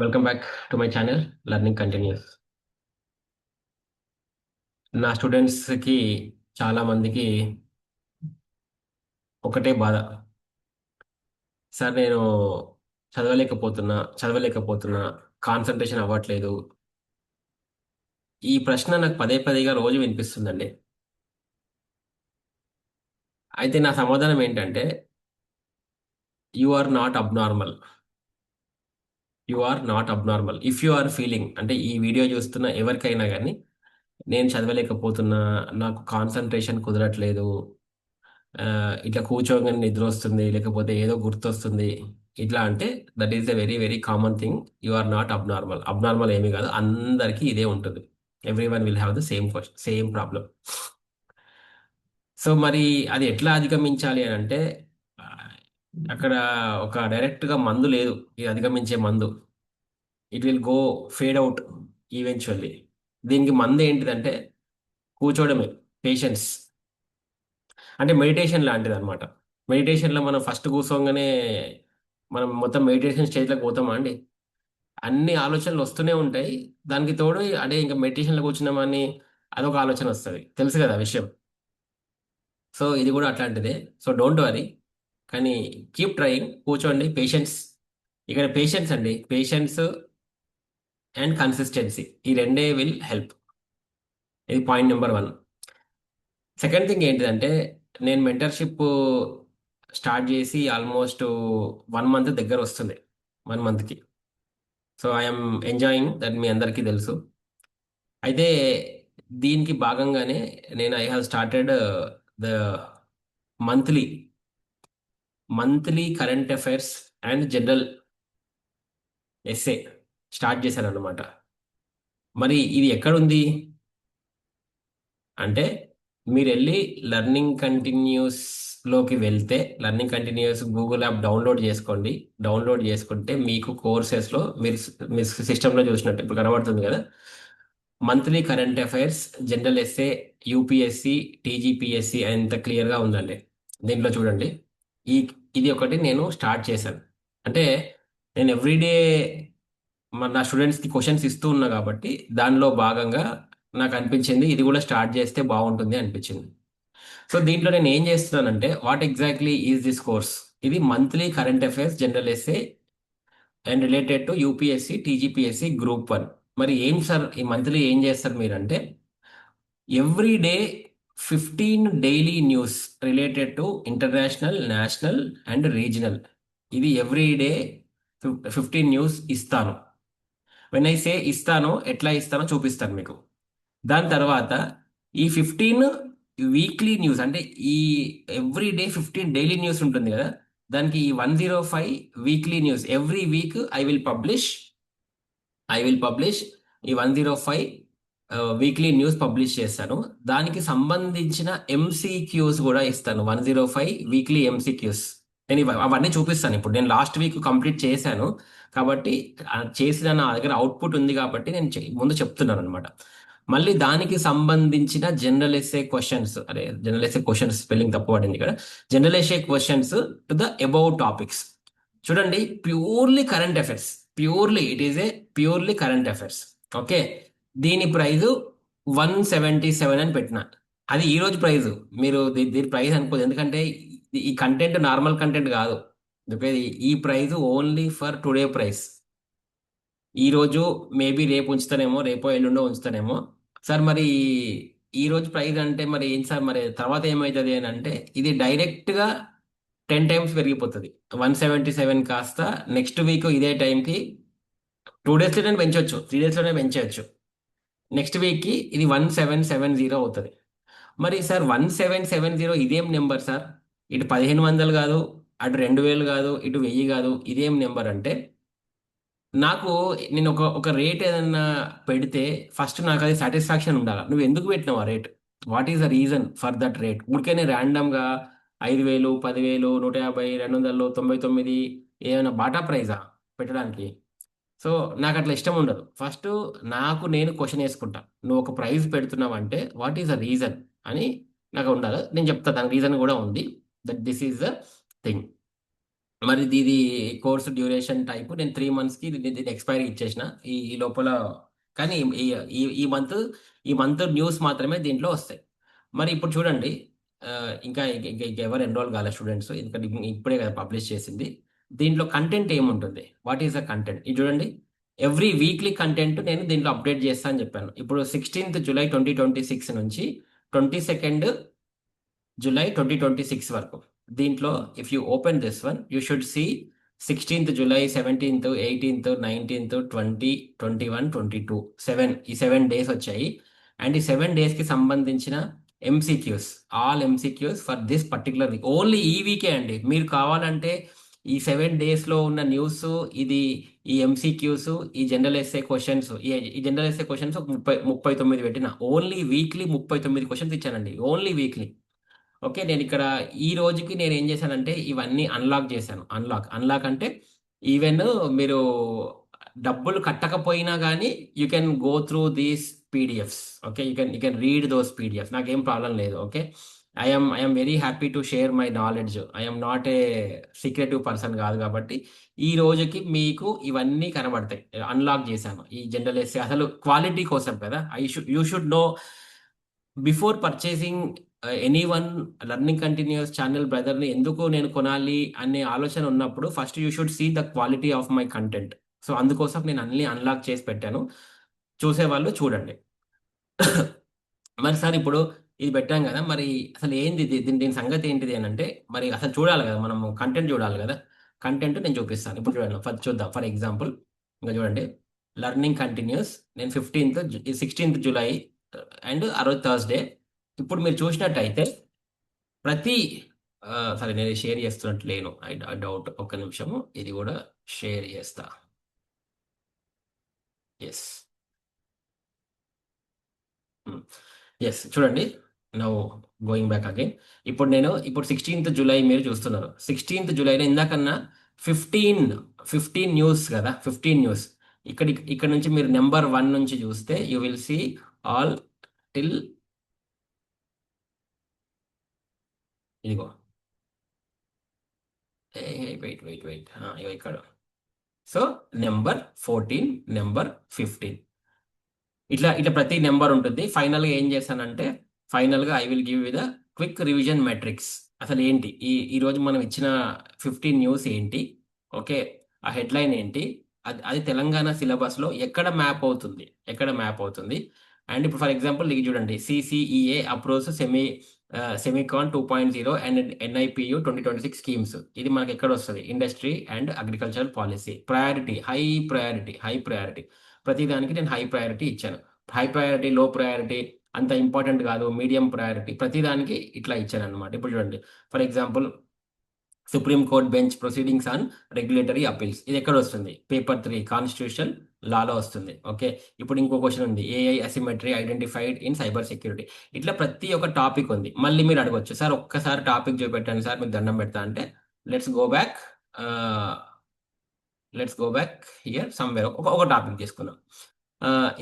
Welcome back to my channel learning continuous. నా స్టూడెంట్స్కి చాలా మందికి ఒకటే బాధ. సార్ నేను చదవలేకపోతున్నా, కాన్సన్ట్రేషన్ అవ్వట్లేదు. ఈ ప్రశ్న నాకు పదే పదేగా రోజు వినిపిస్తుందండి. అయితే నా సమాధానం ఏంటంటే, you are not abnormal. You are not abnormal if you are feeling, అంటే ఈ వీడియో చూస్తున్న ఎవరికైనా కానీ నేను చదవలేకపోతున్నా, నాకు కాన్సన్ట్రేషన్ కుదరట్లేదు, ఇట్లా కూర్చోగానే నిద్ర వస్తుంది, లేకపోతే ఏదో గుర్తొస్తుంది, ఇట్లా అంటే that is a very very common thing. You are not abnormal. Abnormal ఏమీ కాదు, అందరికీ ఇదే ఉంటుంది. Everyone will have the same question, same problem. So మరి అది ఎట్లా అధిగమించాలి అని అంటే, ఆ, అక్కడ ఒక డైరెక్ట్గా మందు లేదు, ఇది అధిగమించే మందు. It will go fade out eventually. దీనికి మందు ఏంటిదంటే కూర్చోవడమే, పేషెన్స్. అంటే మెడిటేషన్ లాంటిది అనమాట. మెడిటేషన్లో మనం ఫస్ట్ కూర్చోగానే మనం మొత్తం మెడిటేషన్ స్టేజ్లోకి పోతామా అండి? అన్ని ఆలోచనలు వస్తూనే ఉంటాయి. దానికి తోడు అంటే ఇంకా మెడిటేషన్లో కూర్చున్నామని అదొక ఆలోచన వస్తుంది, తెలుసు కదా ఆ విషయం. సో ఇది కూడా అట్లాంటిదే. సో డోంట్ వరీ, కానీ కీప్ ట్రయింగ్, కూర్చోండి, పేషెన్స్. ఇక్కడ పేషెన్స్ అండి, పేషెన్స్ అండ్ కన్సిస్టెన్సీ, ఈ రెండే విల్ హెల్ప్. ఇది పాయింట్ నెంబర్ 1. సెకండ్ థింగ్ ఏంటిదంటే, నేను మెంటర్షిప్ స్టార్ట్ చేసి ఆల్మోస్ట్ 1 మంత్ దగ్గర వస్తుంది, 1 మంత్కి. సో ఐఎమ్ ఎంజాయింగ్ దట్, మీ అందరికీ తెలుసు. అయితే దీనికి భాగంగానే నేను I have started the monthly monthly current affairs and general essay start చేశాను అనమాట. మరి ఇది ఎక్కడుంది అంటే, మీరు వెళ్ళి లెర్నింగ్ కంటిన్యూస్ లోకి వెళ్తే, learning continuous Google app download చేసుకోండి. డౌన్లోడ్ చేసుకుంటే మీకు కోర్సెస్లో మీరు మీ సిస్టంలో చూసినట్టు ఇప్పుడు కనబడుతుంది కదా, monthly current affairs, general SA, UPSC, TGPSC అంత క్లియర్గా ఉందండి. దీంట్లో చూడండి. ఈ ఇది ఒకటి నేను స్టార్ట్ చేశాను. అంటే నేను ఎవ్రీడే నా స్టూడెంట్స్కి క్వశ్చన్స్ ఇస్తూ ఉన్నా కాబట్టి దానిలో భాగంగా నాకు అనిపించింది ఇది కూడా స్టార్ట్ చేస్తే బాగుంటుంది అనిపించింది. సో దీంట్లో నేను ఏం చేస్తున్నానంటే, what exactly is this course? ఇది monthly current affairs, general essay and related to UPSC, TGPSC group 1. మరి ఏం సార్ ఈ మంత్లీ ఏం చేస్తారు మీరంటే, every day 15 daily news related to international, national and regional. ఇది ఎవ్రీ డే 15 న్యూస్ ఇస్తాను. When I say ఇస్తాను, ఎట్లా ఇస్తానో చూపిస్తాను మీకు. దాని తర్వాత ఈ 15 వీక్లీ న్యూస్, అంటే ఈ ఎవ్రీ డే 15 డైలీ న్యూస్ ఉంటుంది కదా, దానికి ఈ 105 weekly news. Every week I will publish ఈ 105 వీక్లీ న్యూస్ పబ్లిష్ చేస్తాను. దానికి సంబంధించిన ఎంసీక్యూస్ కూడా ఇస్తాను, 105 వీక్లీ ఎంసీక్యూస్. నేను అవన్నీ చూపిస్తాను. ఇప్పుడు నేను లాస్ట్ వీక్ కంప్లీట్ చేశాను కాబట్టి, చేసిన నా దగ్గర అవుట్పుట్ ఉంది కాబట్టి నేను ముందు చెప్తున్నాను అనమాట. మళ్ళీ దానికి సంబంధించిన జనరల్ ఎస్ఏ క్వశ్చన్స్, అరే జనరల్ ఎస్ఏ క్వశ్చన్స్ స్పెల్లింగ్ తప్పు పడింది ఇక్కడ. General essay questions to the above topics. చూడండి, purely current affairs, purely it is a purely current affairs. Okay, దీని ప్రైజు 177 అని పెట్టిన. అది ఈ రోజు ప్రైజు. మీరు దీని ప్రైస్ అనుకోదు, ఎందుకంటే ఈ కంటెంట్ నార్మల్ కంటెంట్ కాదు. ఓకే, ఈ price only for today price. ఈ రోజు మేబీ రేపు ఉంచుతానేమో, రేపో ఎల్లుండో ఉంచుతానేమో. సార్ మరి ఈ రోజు ప్రైస్ అంటే మరి ఏం సార్, మరి తర్వాత ఏమవుతుంది అని అంటే, ఇది డైరెక్ట్గా 10 టైమ్స్ పెరిగిపోతుంది. 177 కాస్త నెక్స్ట్ వీక్ ఇదే టైంకి 2 డేస్లోనే పెంచవచ్చు, 3 డేస్లోనే పెంచవచ్చు. నెక్స్ట్ వీక్కి ఇది 1770 అవుతుంది. మరి సార్ 1770 ఇదేం నెంబర్ సార్? ఇటు 1500 కాదు, అటు 2000 కాదు, ఇటు 1000 కాదు, ఇదేం నెంబర్ అంటే, నాకు నేను ఒక రేట్ ఏదన్నా పెడితే ఫస్ట్ నాకు అది సాటిస్ఫాక్షన్ ఉండాలి. నువ్వు ఎందుకు పెట్టినావు ఆ rate? What is the reason for that rate? ఊరికేనే ర్యాండమ్గా 5000, 10,000, 150, 200, 99 ఏమైనా బాటా ప్రైజా పెట్టడానికి? సో నాకు అట్లా ఇష్టం ఉండదు. ఫస్ట్ నాకు నేను క్వశ్చన్ వేసుకుంటా, నువ్వు ఒక ప్రైజ్ పెడుతున్నావు అంటే వాట్ ఈస్ ద రీజన్ అని నాకు ఉండాలి. నేను చెప్తా, దానికి రీజన్ కూడా ఉంది, that this is the thing. మరి ఇది కోర్స్ డ్యూరేషన్ టైప్ నేను 3 మంత్స్కి దీని ఎక్స్పైరీ ఇచ్చేసిన ఈ లోపల. కానీ ఈ ఈ ఈ మంత్ ఈ మంత్ న్యూస్ మాత్రమే దీంట్లో వస్తాయి. మరి ఇప్పుడు చూడండి, ఇంకా ఎవరు ఎన్రోల్ కాలే స్టూడెంట్స్, ఎందుకంటే ఇప్పుడే కదా పబ్లిష్ చేసింది. దీంట్లో కంటెంట్ ఏముంటుంది, వాట్ ఈస్ ద కంటెంట్, ఇది చూడండి. ఎవ్రీ వీక్లీ కంటెంట్ నేను దీంట్లో అప్డేట్ చేస్తా అని చెప్పాను. ఇప్పుడు 16th July 2026 నుంచి 22nd July 2026 వరకు. దీంట్లో if you open this one you should see 16th July, 17th, 18th, 19th, 20, 21, 22, 7 వచ్చాయి. అండ్ ఈ 7 డేస్కి సంబంధించిన MCQs, all MCQs for this particular week, only ఈ వీకే అండి. మీరు కావాలంటే ఈ 7 డేస్లో ఉన్న న్యూస్, ఇది ఈ ఎంసీక్యూస్, ఈ జనరల్ ఎస్ఏ క్వశ్చన్స్, ఈ జనరల్ ఎస్ఏ క్వశ్చన్స్ 39 పెట్టిన. ఓన్లీ వీక్లీ 39 క్వశ్చన్స్ ఇచ్చానండి, ఓన్లీ వీక్లీ. ఓకే, నేను ఇక్కడ ఈ రోజుకి నేను ఏం చేశానంటే ఇవన్నీ అన్లాక్ చేశాను. అన్లాక్ అంటే ఈవెన్ మీరు డబ్బులు కట్టకపోయినా కానీ you can go through these PDFs. Okay, you can read those PDFs, నాకేం ప్రాబ్లం లేదు. Okay, I'm very happy to share my knowledge. I'm not a secretive person కాదు కాబట్టి ఈ రోజుకి మీకు ఇవన్నీ కనబడతాయి. అన్లాక్ చేశాను ఈ జనరల్ ఎస్సే, అసలు క్వాలిటీ కోసం కదా. You should know before purchasing any one learning continuous channel బ్రదర్ని ఎందుకు నేను కొనాలి అనే ఆలోచన ఉన్నప్పుడు first you should see the quality of my content. So అందుకోసం నేను అన్ని అన్లాక్ చేసి పెట్టాను, చూసేవాళ్ళు చూడండి. మరి సార్ ఇప్పుడు ఇది పెట్టాం కదా, మరి అసలు ఏంది దీని సంగతి ఏంటిది అని అంటే, మరి అసలు చూడాలి కదా, మనము కంటెంట్ చూడాలి కదా. కంటెంట్ నేను చూపిస్తాను ఇప్పుడు, చూడండి. చూద్దాం. ఫర్ ఎగ్జాంపుల్ ఇంకా చూడండి, లర్నింగ్ కంటిన్యూస్, నేను 16th July అండ్ ఆ రోజు థర్స్డే. ఇప్పుడు మీరు చూసినట్టయితే ప్రతి సరే నేను షేర్ చేస్తున్నట్టు లేను, ఐ డౌట్. ఒక్క నిమిషము, ఇది కూడా షేర్ చేస్తా. ఎస్, ఎస్, చూడండి. Now going back again. ఇప్పుడు 16th July మీరు చూస్తున్నారు. 16th Julyలో ఇందాకన్నా 15 న్యూస్ కదా, 15 న్యూస్. ఇక్కడ నుంచి మీరు నెంబర్ 1 నుంచి చూస్తే you will see all till, ఇదిగో వెయిట్ ఇక్కడ. సో నెంబర్ 14, నెంబర్ 15, ఇట్లా ఇట్లా ప్రతి నెంబర్ ఉంటుంది. ఫైనల్గా ఏం చేశానంటే, ఫైనల్గా I will give you the quick revision metrics. అసలు ఏంటి ఈరోజు మనం ఇచ్చిన 15 న్యూస్ ఏంటి, ఓకే, ఆ హెడ్లైన్ ఏంటి, అది తెలంగాణ సిలబస్లో ఎక్కడ మ్యాప్ అవుతుంది. అండ్ ఇప్పుడు ఫర్ ఎగ్జాంపుల్ ఇది చూడండి, CCEA approach Semicon 2.0 and NIPU 2026 schemes. ఇది మనకి ఎక్కడ వస్తుంది, industry and agricultural policy. Priority, high priority. ప్రతిదానికి నేను హై ప్రయారిటీ ఇచ్చాను. హై ప్రయారిటీ, లో ప్రయారిటీ అంత ఇంపార్టెంట్ కాదు, మీడియం ప్రయారిటీ, ప్రతిదానికి ఇట్లా ఇచ్చాను అనమాట. ఇప్పుడు చూడండి, for example Supreme Court bench proceedings on regulatory appeals, ఇది ఎక్కడ వస్తుంది, పేపర్ 3 కాన్స్టిట్యూషన్ లాలో వస్తుంది. ఓకే, ఇప్పుడు ఇంకో క్వశ్చన్ ఉంది, AI అసిమెట్రీ identified in cyber security. ఇట్లా ప్రతి ఒక్క టాపిక్ ఉంది. మళ్ళీ మీరు అడగొచ్చు, సార్ ఒక్కసారి టాపిక్ చూపెట్టండి సార్, మీకు దండం పెడతా అంటే. Let's go back here somewhere. ఒక టాపిక్ తీసుకుందాం.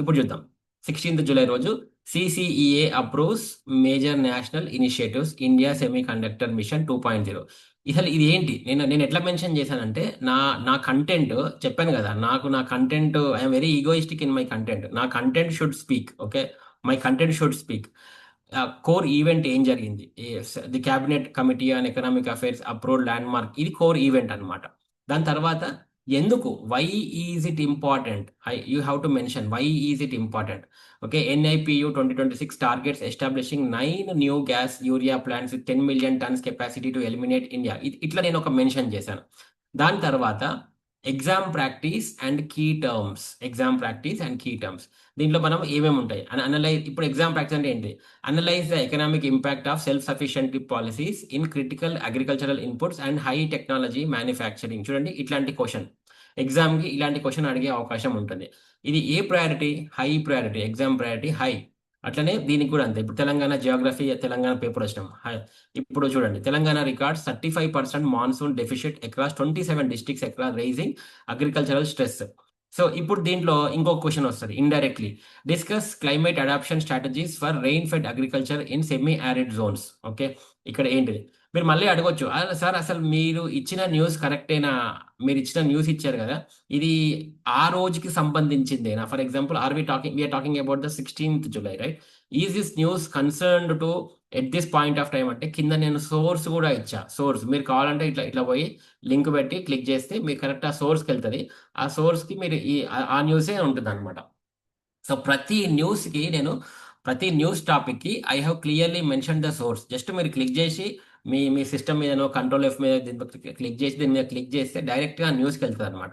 ఇప్పుడు చూద్దాం. 16th July రోజు CCEA approves major national initiatives India semiconductor mission 2.0. అసలు ఇది ఏంటి, నేను ఎట్లా మెన్షన్ చేశానంటే, నా కంటెంట్ చెప్పాను కదా, నా content, I'm very egoistic in my content. నా content should speak. Okay, my content should speak. Core event ఏం జరిగింది, the cabinet committee on economic affairs approved landmark, ఇది కోర్ ఈవెంట్ అనమాట. దాని తర్వాత ఎందుకు, why is it important, you have to mention why is it important. Okay, NIPU 2026 targets establishing 9 new gas urea plants with 10 million tons capacity to eliminate India. ఇట్లా నేను ఒక mention చేశాను. దాని తర్వాత exam practice and key terms. దీంట్లో మనం ఏమేమి ఉంటాయి అని అనలైజ్. ఇప్పుడు ఎగ్జామ్ ప్రాక్టీస్ అంటే ఏంటి, analyse the economic impact of self sufficient policies in critical agricultural inputs and high technology manufacturing. చూడండి, ఇట్లాంటి క్వశ్చన్ ఎగ్జామ్కి ఇలాంటి క్వశ్చన్ అడిగే అవకాశం ఉంటుంది. ఇది ఏ priority, high priority, exam priority high. అట్లనే దీనికి కూడా అంతే. ఇప్పుడు తెలంగాణ జియోగ్రఫీ, తెలంగాణ పేపర్ వచ్చినాం. ఇప్పుడు చూడండి, Telangana records 35% monsoon deficit across 27 districts across rising agricultural stress. So ఇప్పుడు దీంట్లో ఇంకో క్వశ్చన్ వస్తుంది indirectly, discuss climate adaption strategies for rain fed agriculture in semi arid zones. Okay, ఇక్కడ ఏంటిది, మీరు మళ్ళీ అడగొచ్చు సార్ అసలు మీరు ఇచ్చిన న్యూస్ కరెక్టేనా, మీరు ఇచ్చిన న్యూస్ ఇచ్చారు కదా, ఇది ఆ రోజుకి సంబంధించిందేనా. For example are we talking we're talking about the 16th July, right? Is this news concerned to at this point of time అంటే కింద నేను సోర్స్ కూడా ఇచ్చా. సోర్స్ మీరు కావాలంటే ఇట్లా ఇట్లా పోయి లింక్ పెట్టి క్లిక్ చేస్తే మీకు కరెక్ట్ ఆ సోర్స్కి వెళ్తుంది. ఆ సోర్స్కి మీరు ఆ న్యూసే ఉంటుంది అనమాట. సో ప్రతి న్యూస్కి నేను ప్రతి న్యూస్ టాపిక్కి I have clearly mention the source. Just మీరు క్లిక్ చేసి మీ మీ సిస్టమ్ మీదనో కంట్రోల్ ఎఫ్ మీద క్లిక్ చేసి దీని మీద క్లిక్ చేస్తే డైరెక్ట్గా న్యూస్కి వెళ్తుంది అనమాట.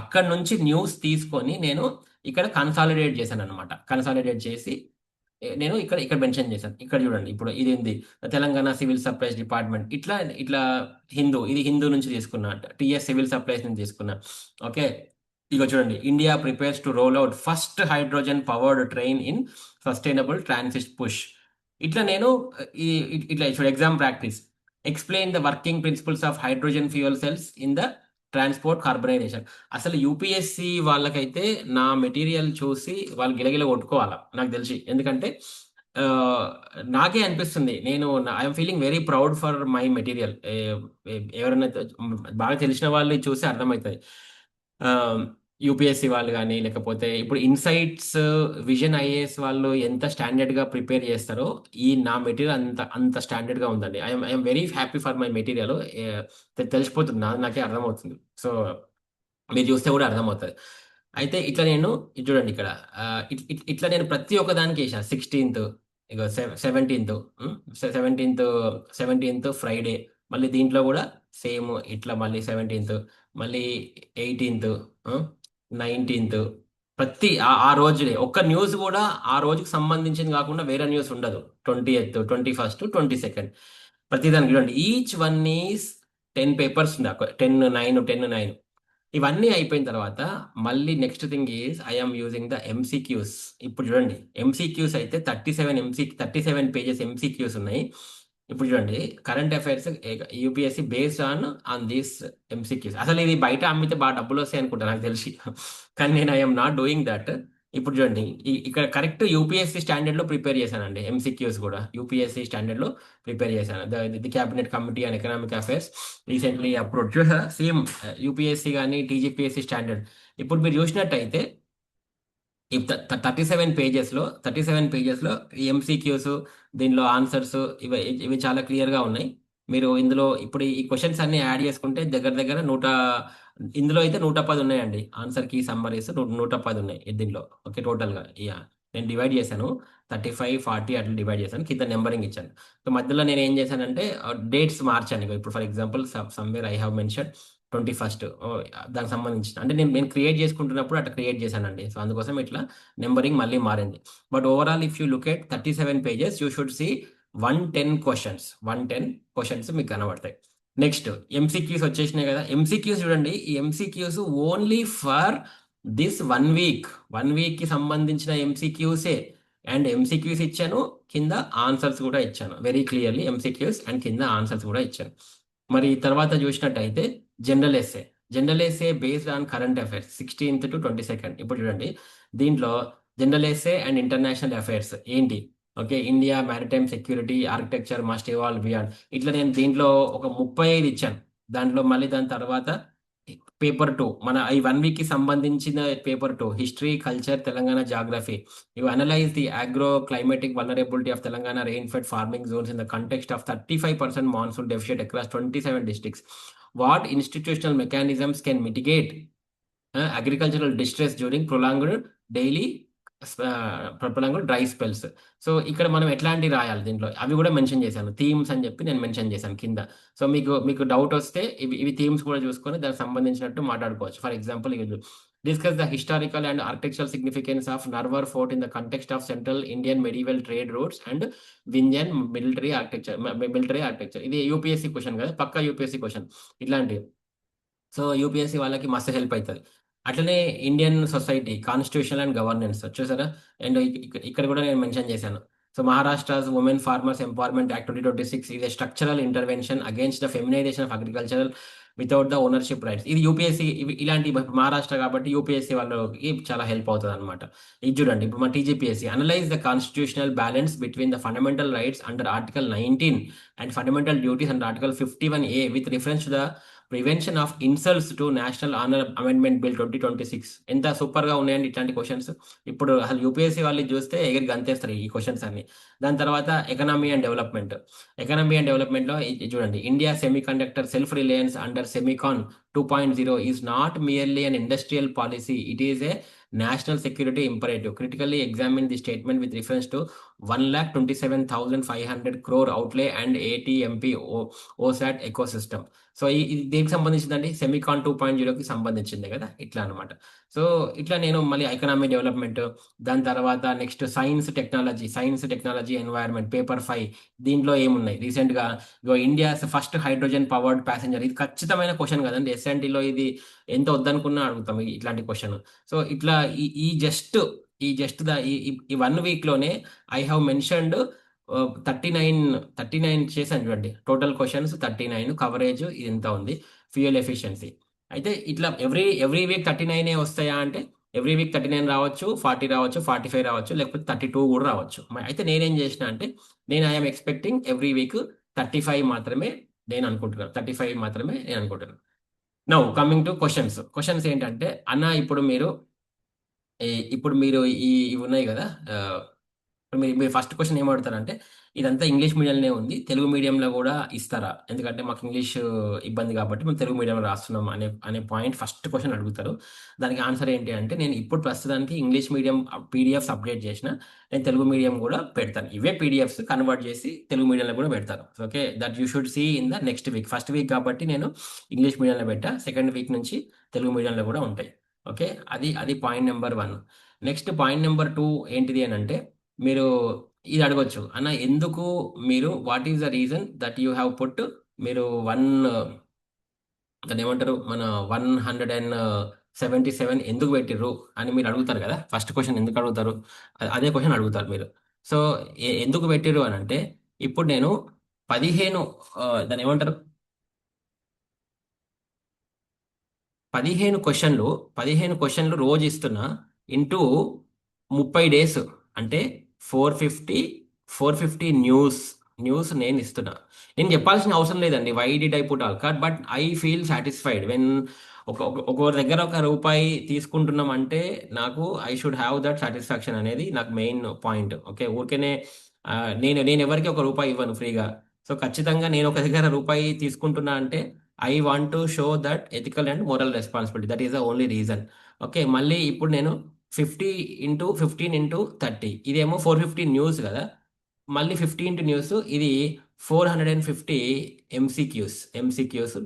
అక్కడ నుంచి న్యూస్ తీసుకొని నేను ఇక్కడ కన్సాలిడేట్ చేశాను అనమాట. కన్సాలిడేట్ చేసి నేను ఇక్కడ ఇక్కడ మెన్షన్ చేశాను. ఇక్కడ చూడండి, ఇప్పుడు ఇది ఉంది తెలంగాణ సివిల్ సప్లైస్ డిపార్ట్మెంట్, ఇట్లా ఇట్లా హిందూ, ఇది హిందూ నుంచి తీసుకున్నా, టిఎస్ సివిల్ సప్లైస్ నుంచి తీసుకున్నా. ఓకే, ఇగో చూడండి, India prepares to roll out first hydrogen powered train in sustainable transit push. ఇట్లా నేను ఇట్లా చూడు, exam practice, explain the working principles of hydrogen fuel cells in the transport carbonization. అసలు UPSC వాళ్ళకైతే నా మెటీరియల్ చూసి వాళ్ళు గిలగిల కొట్టుకోవాలా నాకు తెలిసి. ఎందుకంటే ఆ, నాకే అనిపిస్తుంది, నేను I'm feeling very proud for my material. ఎవరైనా బాగా తెలిసిన వాళ్ళు చూసి అర్థమవుతుంది. యూపీఎస్సి వాళ్ళు కానీ, లేకపోతే ఇప్పుడు ఇన్సైట్స్ విజన్ ఐఏఎస్ వాళ్ళు ఎంత స్టాండర్డ్గా ప్రిపేర్ చేస్తారో ఈ నా మెటీరియల్ అంత అంత స్టాండర్డ్గా ఉందండి. I'm very happy for my material. తెలిసిపోతుంది, నాకే అర్థమవుతుంది. సో మీరు చూస్తే కూడా అర్థమవుతుంది. అయితే ఇట్లా నేను ఇది చూడండి ఇక్కడ, ఇట్లా నేను ప్రతి ఒక్క దానికి వేసాను. 16th, ఇక 17th, 17th 17th ఫ్రైడే, మళ్ళీ దీంట్లో కూడా సేమ్ ఇట్లా మళ్ళీ 17th, మళ్ళీ 18th, 19th, ప్రతి ఆ రోజులే ఒక్క న్యూస్ కూడా ఆ రోజుకి సంబంధించింది కాకుండా వేరే న్యూస్ ఉండదు. 20th, 21st, 22nd, ప్రతి దానికి చూడండి. ఈచ్ వన్ ఈస్ 10 పేపర్స్ ఉంది, 10 9 ఇవన్నీ అయిపోయిన తర్వాత మళ్ళీ next thing is I'm using the MCQs. ఇప్పుడు చూడండి, ఎంసీక్యూస్ అయితే 37 పేజెస్ ఎంసీక్యూస్ ఉన్నాయి. ఇప్పుడు చూడండి, current affairs UPSC based on these MCQs. అసలు ఇది బయట అమ్మితే బాగా డబ్బులు వస్తాయి అనుకుంటా నాకు తెలిసి, కానీ నేను ఐఎమ్ నాట్ డూయింగ్ దట్. ఇప్పుడు చూడండి, ఇక్కడ కరెక్ట్ యూపీఎస్సీ స్టాండర్డ్ లో ప్రిపేర్ చేశానండి. ఎంసీక్యూస్ కూడా యూపీఎస్సీ స్టాండర్డ్ లో ప్రిపేర్ చేశాను. The cabinet committee and economic affairs recently approve, same UPSC కానీ టీజీపీఎస్సీ స్టాండర్డ్. ఇప్పుడు మీరు చూసినట్టయితే ఈ 37 పేజెస్లో ఈ ఎంసీక్యూస్, దీనిలో ఆన్సర్స్, ఇవి ఇవి చాలా క్లియర్గా ఉన్నాయి. మీరు ఇందులో ఇప్పుడు ఈ క్వశ్చన్స్ అన్ని యాడ్ చేసుకుంటే దగ్గర దగ్గర ఇందులో అయితే 110 ఉన్నాయండి. ఆన్సర్ కీ సమ్మరీస్ 110 ఉన్నాయి దీనిలో. ఓకే, టోటల్గా నేను డివైడ్ చేశాను, 35 40 అట్లా డివైడ్ చేశాను, కింద నెంబరింగ్ ఇచ్చాను. సో మధ్యలో నేను ఏం చేశానంటే డేట్స్ మార్చాను. ఇప్పుడు for example somewhere I have mention 21st, దానికి సంబంధించిన అంటే నేను క్రియేట్ చేసుకుంటున్నప్పుడు అట్లా క్రియేట్ చేశానండి. సో అందుకోసం ఇట్లా నెంబరింగ్ మళ్ళీ మారింది. But overall if you look at 37 pages you should see 110 questions మీకు కనబడతాయి. నెక్స్ట్ ఎంసీక్యూస్ వచ్చేసినాయి కదా. ఎంసీక్యూస్ చూడండి, ఈ MCQs only for this 1 week కి సంబంధించిన ఎంసీక్యూసే. అండ్ ఎంసీక్యూస్ ఇచ్చాను, కింద ఆన్సర్స్ కూడా ఇచ్చాను వెరీ క్లియర్లీ. ఎంసీక్యూస్ అండ్ కింద ఆన్సర్స్ కూడా ఇచ్చాను. మరి తర్వాత చూసినట్టయితే general essay based on current affairs 16th to 22nd. ఇప్పుడు చూడండి, దీంట్లో general essay and international affairs ఏంటి, okay, India maritime security architecture must evolve beyond, ఇట్లా నేను దీంట్లో ఒక 35 ఇచ్చాను. దాంట్లో మళ్ళీ దాని తర్వాత పేపర్ 2, మన ఈ 1 వీక్ కి సంబంధించిన paper 2 history culture Telangana geography. You analyse the agro climatic vulnerability of Telangana rain fed farming Jones in the context of 35% monsoon deficit across 27 districts. What institutional mechanisms can mitigate agricultural distress during prolonged dry spells? So ఇక్కడ మనం ఎట్లాంటి రాయాలి దీంట్లో అవి కూడా mention చేశాను. Themes అని చెప్పి నేను మెన్షన్ చేశాను కింద. సో మీకు డౌట్ వస్తే ఇవి థీమ్స్ కూడా చూసుకొని దానికి సంబంధించినట్టు మాట్లాడుకోవచ్చు. For example, discuss the historical and architectural significance of Narwar fort in the context of central Indian medieval trade routes and Vindhyan military architecture. ఇది యూపీఎస్సీ క్వశ్చన్ కదా, పక్కా యూపీఎస్సీ క్వశ్చన్ ఇట్లాంటివి. సో యూపీఎస్సీ వాళ్ళకి మస్తు హెల్ప్ అవుతుంది. అట్లనే Indian society constitution and governance వచ్చేసారా. And ఇక్కడ కూడా నేను మెన్షన్ చేశాను. So Maharashtra's women farmers empowerment act 2026 is a structural intervention against the feminization of agricultural without the ownership rights. ఇది యూపీఎస్సీ ఇలాంటి మహారాష్ట్ర కాబట్టి యూపీఎస్సీ వాళ్ళకి చాలా హెల్ప్ అవుతుంది అనమాట. ఇది చూడండి, ఇప్పుడు మన TGPSC analyse the constitutional balance between the fundamental rights under article 19 and fundamental duties under article 51A with reference to the prevention of insults to national honour amendment bill 2026. ఎంత super గా ఉన్నాయండి ఇట్లాంటి క్వశ్చన్స్. ఇప్పుడు అసలు UPSC వాళ్ళు చూస్తే ఎగిరి గంతేస్తారు ఈ క్వశ్చన్స్ అన్ని. దాని తర్వాత economy and development. Economy and development లో ఇది చూడండి, India semi conductor self Reliance under SEMICON 2.0 is not merely an industrial policy, it is A national security imperative. Critically examine the statement with reference to 1,27,500 crore outlay and ATMP OSAT ecosystem. So ఇది దేనికి సంబంధించిందండి? SEMICON 2.0కి సంబంధించింది కదా, ఇట్లా అనమాట. So ఇట్లా నేను మళ్ళీ economic development, దాని తర్వాత next science technology environment paper 5. దీంట్లో ఏమున్నాయి రీసెంట్గా, India first hydrogen powered passenger. ఇది ఖచ్చితమైన క్వశ్చన్ కదండి, ఎస్ఎన్టీలో ఇది ఎంత వద్దనుకున్నా అడుగుతాం ఇట్లాంటి క్వశ్చన్. సో ఇట్లా ఈ 1 వీక్ లోనే ఐ హావ్ మెన్షన్డ్ 39 చేశాను చూడండి. టోటల్ క్వశ్చన్స్ 39, కవరేజ్ ఇంత ఉంది, ఫ్యూయల్ ఎఫిషియన్సీ. అయితే ఇట్లా ఎవ్రీ వీక్ 39 వస్తాయా అంటే, ఎవ్రీ వీక్ 39 రావచ్చు, 40 రావచ్చు, 45 రావచ్చు, లేకపోతే 32 కూడా రావచ్చు. అయితే నేనేం చేసిన అంటే, నేను ఐఎమ్ ఎక్స్పెక్టింగ్ ఎవ్రీ వీక్ 35 మాత్రమే నేను అనుకుంటున్నాను. 35 మాత్రమే నేను అనుకుంటున్నాను. నౌ కమింగ్ టు క్వశ్చన్స్ ఏంటంటే, అన్న ఇప్పుడు మీరు ఇవి ఉన్నాయి కదా, ఇప్పుడు మీరు ఫస్ట్ క్వశ్చన్ ఏం అడుగుతారంటే, ఇదంతా ఇంగ్లీష్ మీడియంలోనే ఉంది, తెలుగు మీడియంలో కూడా ఇస్తారా? ఎందుకంటే మాకు ఇంగ్లీష్ ఇబ్బంది కాబట్టి మేము తెలుగు మీడియంలో రాస్తున్నాం అనే పాయింట్ ఫస్ట్ క్వశ్చన్ అడుగుతారు. దానికి ఆన్సర్ ఏంటి అంటే, నేను ఇప్పుడు ప్రస్తుతానికి ఇంగ్లీష్ మీడియం పీడిఎఫ్స్ అప్డేట్ చేసిన, నేను తెలుగు మీడియం కూడా పెడతాను. ఇవే పీడిఎఫ్స్ కన్వర్ట్ చేసి తెలుగు మీడియంలో కూడా పెడతాను. Okay, that you should see in the next week. First week కాబట్టి నేను ఇంగ్లీష్ మీడియంలో పెట్టా, సెకండ్ వీక్ నుంచి తెలుగు మీడియంలో కూడా ఉంటాయి. ఓకే, అది point number 1. Next point number 2 ఏంటిది అని అంటే, మీరు ఇది అడగొచ్చు, అన్న ఎందుకు మీరు what is the reason that you have put, మీరు దాన్ని ఏమంటారు, మన 177 ఎందుకు పెట్టిర్రు అని మీరు అడుగుతారు కదా. ఫస్ట్ క్వశ్చన్ ఎందుకు అడుగుతారు, అదే క్వశ్చన్ అడుగుతారు మీరు. సో ఎందుకు పెట్టిర్రు అని అంటే, ఇప్పుడు నేను 15 దాన్ని ఏమంటారు, 15 క్వశ్చన్లు రోజు ఇస్తున్నా ఇంటూ 30 డేస్ అంటే 450 న్యూస్ నేను ఇస్తున్నా. నేను చెప్పాల్సిన అవసరం లేదండి, why did I put all cut, but I feel satisfied when ఒకరి దగ్గర 1 రూపాయి తీసుకుంటున్నాం అంటే, నాకు I should have that satisfaction అనేది నాకు మెయిన్ పాయింట్. ఓకే, ఊరికేనే నేను ఎవరికి 1 రూపాయి ఇవ్వను ఫ్రీగా. సో ఖచ్చితంగా నేను ఒక దగ్గర రూపాయి తీసుకుంటున్నా అంటే, I want to show that ethical and moral responsibility, that is the only reason. Okay, మళ్ళీ ఇప్పుడు నేను 50 ఇంటూ 15 ఇంటూ 30, ఇదేమో 450 న్యూస్ కదా, మళ్ళీ 50 ఇంటూ న్యూస్, ఇది 450 ఎంసీక్యూస్.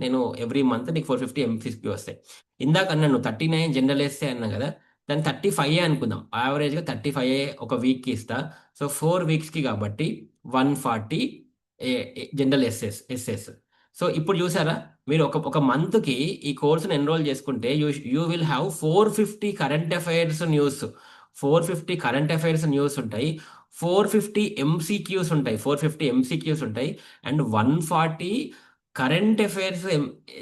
నేను ఎవ్రీ మంత్ నీకు 450 ఎంసీక్యూ వస్తాయి. ఇందాక అన్నాను 39 జనరల్ ఎస్సే అన్నా కదా, దాన్ని 35 అనుకుందాం. యావరేజ్గా 35 ఒక వీక్కి ఇస్తా. సో 4 వీక్స్కి కాబట్టి 140 జనరల్ ఎస్ఎస్. సో ఇప్పుడు చూసారా, మీరు ఒక మంత్కి ఈ కోర్సును ఎన్రోల్ చేసుకుంటే you will have 450 current affairs news. 450 current affairs news ఉంటాయి, 450 ఎంసీక్యూస్ ఉంటాయి, and 140 current affairs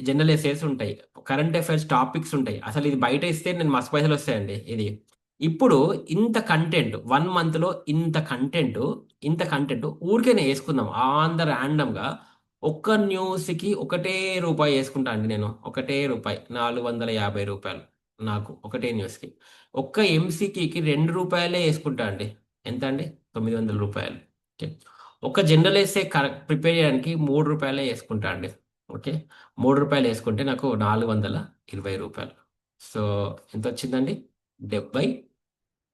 general essays ఉంటాయి, కరెంట్ అఫైర్స్ టాపిక్స్ ఉంటాయి. అసలు ఇది బయట ఇస్తే నేను మస్తు పైసలు వస్తాయండి ఇది. ఇప్పుడు ఇంత కంటెంట్ 1 మంత్లో, ఇంత కంటెంట్ ఊరికేనే వేసుకుందాం ఆన్ ద ర్యాండమ్గా. ఒక్క న్యూస్కి 1 రూపాయి వేసుకుంటా అండి నేను, 1 రూపాయి, 450 రూపాయలు నాకు ఒకటే న్యూస్కి. ఒక్క ఎంసీక్యూకి 2 రూపాయలే వేసుకుంటా అండి. ఎంత అండి? 900 రూపాయలు. ఓకే, ఒక జనరల్ ఎస్సే ప్రిపేర్ చేయడానికి 3 రూపాయలే వేసుకుంటా అండి. ఓకే, 3 రూపాయలు వేసుకుంటే నాకు 420 రూపాయలు. సో ఎంత వచ్చిందండి? 70.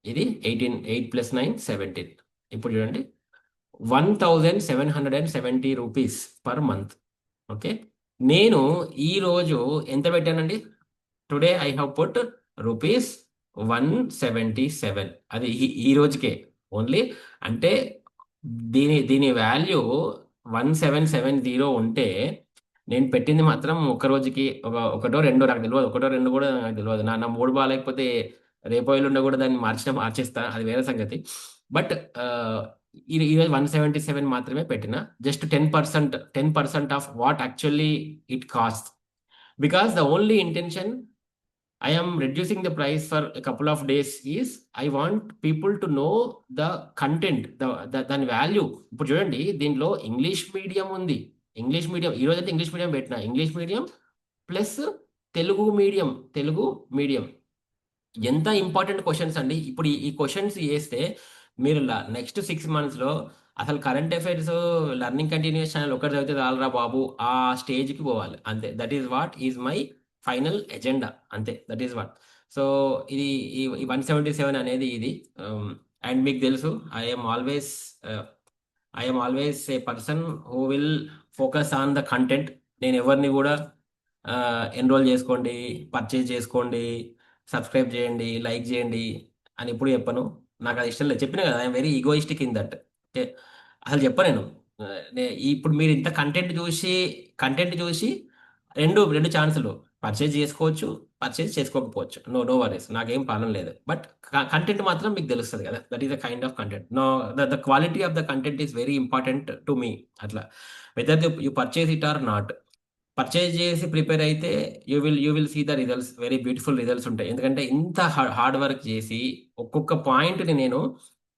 ఇది 8 + 9 17. ఇప్పుడు చూడండి, 1770 రూపీస్ పర్ మంత్. ఓకే, నేను ఈరోజు ఎంత పెట్టానండి? Today I have put rupees 177. అది ఈ రోజుకే ఓన్లీ. అంటే దీని వాల్యూ 1770 ఉంటే, నేను పెట్టింది మాత్రం ఒక రోజుకి ఒకటో రెండో నాకు తెలియదు, ఒకటో రెండు కూడా నాకు తెలియదు. నా మూడు బాగాలేకపోతే రేపో ఎల్లుండో కూడా దాన్ని మార్చేస్తా, అది వేరే సంగతి. బట్ ఈరోజు 177 మాత్రమే పెట్టిన, just 10% of what actually it cost. Because the only intention I am reducing the price for a couple of days is I want people to know the content, దాని వాల్యూ. ఇప్పుడు చూడండి దీనిలో ఇంగ్లీష్ మీడియం ఉంది. English medium ఈరోజు అయితే English medium పెట్టిన, English medium plus Telugu medium. ఎంత important questions అండి. ఇప్పుడు ఈ క్వశ్చన్స్ వేస్తే మీరు నెక్స్ట్ 6 మంత్స్లో అసలు current affairs learning continuous channel ఒకటి చదివితే చాలరా బాబు ఆ స్టేజ్కి పోవాలి అంతే. That is what is my final agenda, అంతే. That is what. సో ఇది ఈ 177 అనేది ఇది. అండ్ మీకు తెలుసు I'm always a person who will focus on the content. నేను ఎవరిని కూడా ఎన్రోల్ చేసుకోండి, పర్చేజ్ చేసుకోండి, సబ్స్క్రైబ్ చేయండి, లైక్ చేయండి అని ఎప్పుడు చెప్పను. నాకు అది ఇష్టం లేదు. చెప్పిన కదా I'm very egoistic in that. Okay, అసలు చెప్పను నేను. ఇప్పుడు మీరు ఇంత కంటెంట్ చూసి రెండు రెండు ఛాన్సులు పర్చేజ్ చేసుకోవచ్చు, పర్చేజ్ చేసుకోకపోవచ్చు. నో వరీస్, నాకేం ప్రాబ్లం లేదు. బట్ కంటెంట్ మాత్రం మీకు తెలుస్తుంది కదా, that is the kind of content. No, the quality of the content is very important to me. అట్లా whether you purchase it or not, purchase చేసి ప్రిపేర్ అయితే you will see the results, very beautiful results ఉంటాయి. ఎందుకంటే ఇంత hard work చేసి ఒక్కొక్క పాయింట్ని నేను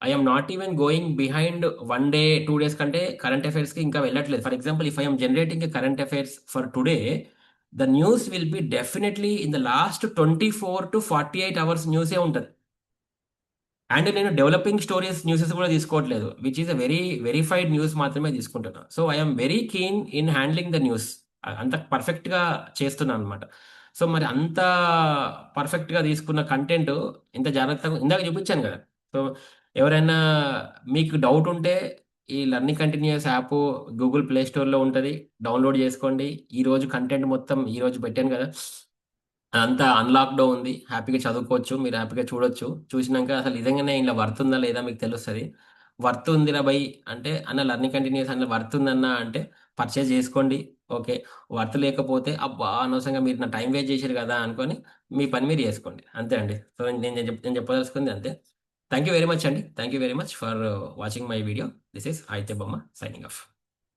I'm not even going behind 1 day 2 days కంటే కరెంట్ అఫైర్స్కి ఇంకా వెళ్ళట్లేదు. For example, if I'm generating a current affairs for today, the news will be definitely in the last 24 to 48 hours న్యూసే ఉంటుంది. అండ్ నేను developing stories newses కూడా తీసుకోవట్లేదు, which is a very verified news మాత్రమే తీసుకుంటున్నాను. So I'm very keen in handling the news. అంత పర్ఫెక్ట్గా చేస్తున్నాను అనమాట. సో మరి అంత పర్ఫెక్ట్గా తీసుకున్న కంటెంట్ ఇంత జాగ్రత్తగా ఇందాక చూపించాను కదా. సో ఎవరైనా మీకు డౌట్ ఉంటే ఈ learning continuous app Google play స్టోర్లో ఉంటుంది, డౌన్లోడ్ చేసుకోండి. ఈరోజు కంటెంట్ మొత్తం ఈరోజు పెట్టాను కదా, అంతా అన్లాక్డ్ ఉంది. హ్యాపీగా చదువుకోవచ్చు, మీరు హ్యాపీగా చూడొచ్చు. చూసినాక అసలు నిజంగానే ఇలా వర్త్ ఉందా లేదా మీకు తెలుస్తుంది. వర్త్ ఉందిరా బై అంటే అన్న, లర్నింగ్ కంటిన్యూస్ అన్న వర్త్ ఉందన్న అంటే పర్చేజ్ చేసుకోండి. ఓకే, వర్త్ లేకపోతే అబ్బా అనవసరంగా మీరు నా టైం వేస్ట్ చేశారు కదా అనుకొని మీ పని మీరు చేసుకోండి, అంతే అండి. సో నేను చెప్పదలుచుకుంది అంతే. థ్యాంక్ యూ వెరీ మచ్ అండి. Thank you very much for watching my video. This is Aditya బొమ్మ సైనింగ్ ఆఫ్.